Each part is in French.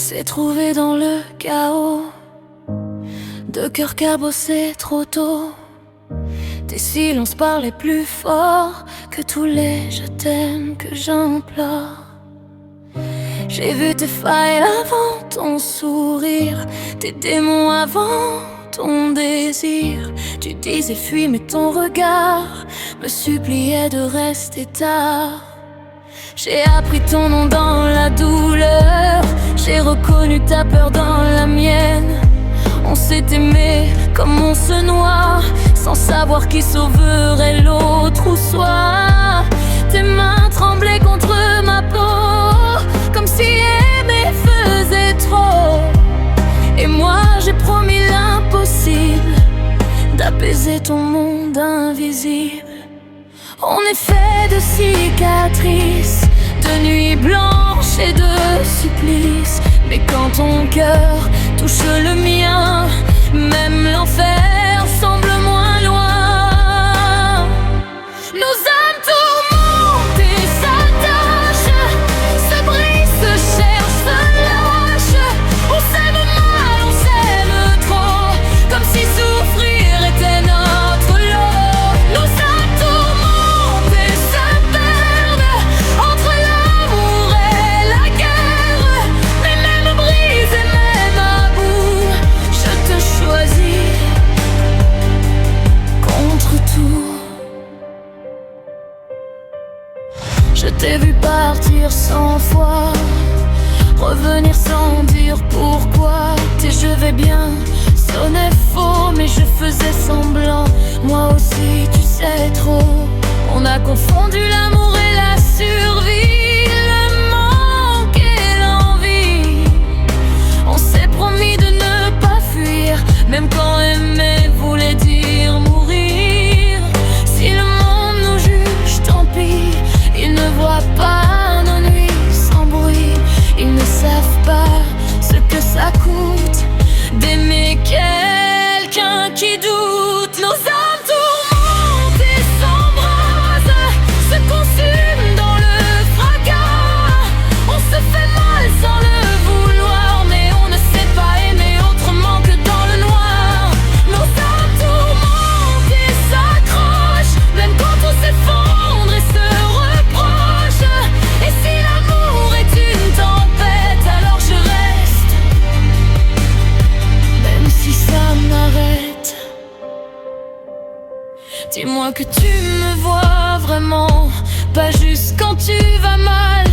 s'est trouvé dans le chaos, deux cœurs cabossés trop tôt. Tes silences parlaient plus fort que tous les je t'aime que j'implore. J'ai vu tes failles avant ton sourire, tes démons avant ton désir. Tu disais fuis mais ton regard me suppliait de rester tard. J'ai appris ton nom dans la douleur, j'ai reconnu ta peur dans la mienne. On s'est aimé comme on se noie, sans savoir qui sauverait l'autre ou soi. Tes mains tremblaient contre ma peau, comme si aimer faisait trop. Et moi j'ai promis l'impossible, d'apaiser ton monde invisible. On est fait de cicatrices, de nuits blanches et de supplices. Mais quand ton cœur touche le mien, même l'enfer semble moins loin. Nos âmes tourmentées s'attachent, se brisent, se cherchent, se lâchent. On s'aime mal, on s'aime trop, comme si souffrir était notre lot. Nos âmes tourmentées se perdent entre l'amour et la guerre. Mais même brisée, même à bout, je te choisis contre tout. Je t'ai vu partir 100 fois, revenir sans dire pourquoi. Tes je vais bien sonnaient faux, mais je faisais semblant. Moi aussi tu sais trop. On a confondu l'amour et la survie, le manque et l'envie. On s'est promis de ne pas fuir, même quand aimer voulait dire mourir. Si le monde nous juge, tant pis. Ils ne voient pas nos nuits sans bruit. Ils ne savent pas ce que ça coûte d'aimer quelqu'un qui doute. Nos âmes tourmentées s'embrasent, se consument dans le fracas. On se fait mal sans le vouloir, mais on ne sait pas aimer autrement que dans le noir. Nos âmes tourmentées s'accrochent, même quand on s'effondre et se reproche. Et si l'amour est une tempête, alors je reste, même si ça m'arrête. Dis-moi que tu me vois vraiment, pas juste quand tu vas mal.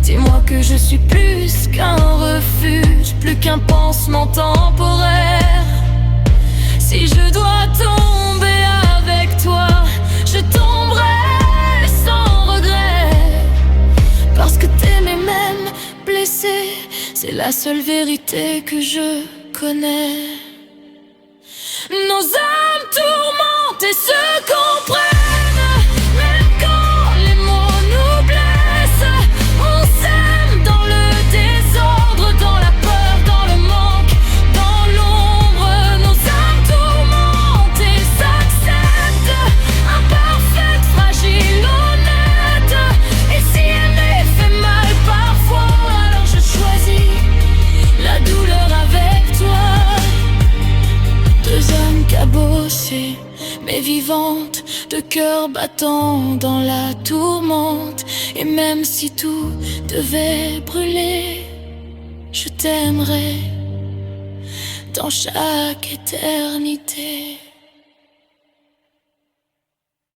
Dis-moi que je suis plus qu'un refuge, plus qu'un pansement temporaire. Si je dois tomber avec toi, je tomberai sans regret. Parce que t'aimer même blessé, c'est la seule vérité que je connais. Nos âmes tourmentées se comprennent, même quand les mots nous blessent. On s'aime dans le désordre, dans la peur, dans le manque, dans l'ombre. Nos âmes tourmentées s'acceptent, imparfaites, fragiles, honnêtes. Et si aimer fait mal parfois, alors je choisis la douleur avec toi. Deux âmes cabossées, mais vivantes, de cœur battant dans la tourmente. Et même si tout devait brûler, je t'aimerais dans chaque éternité.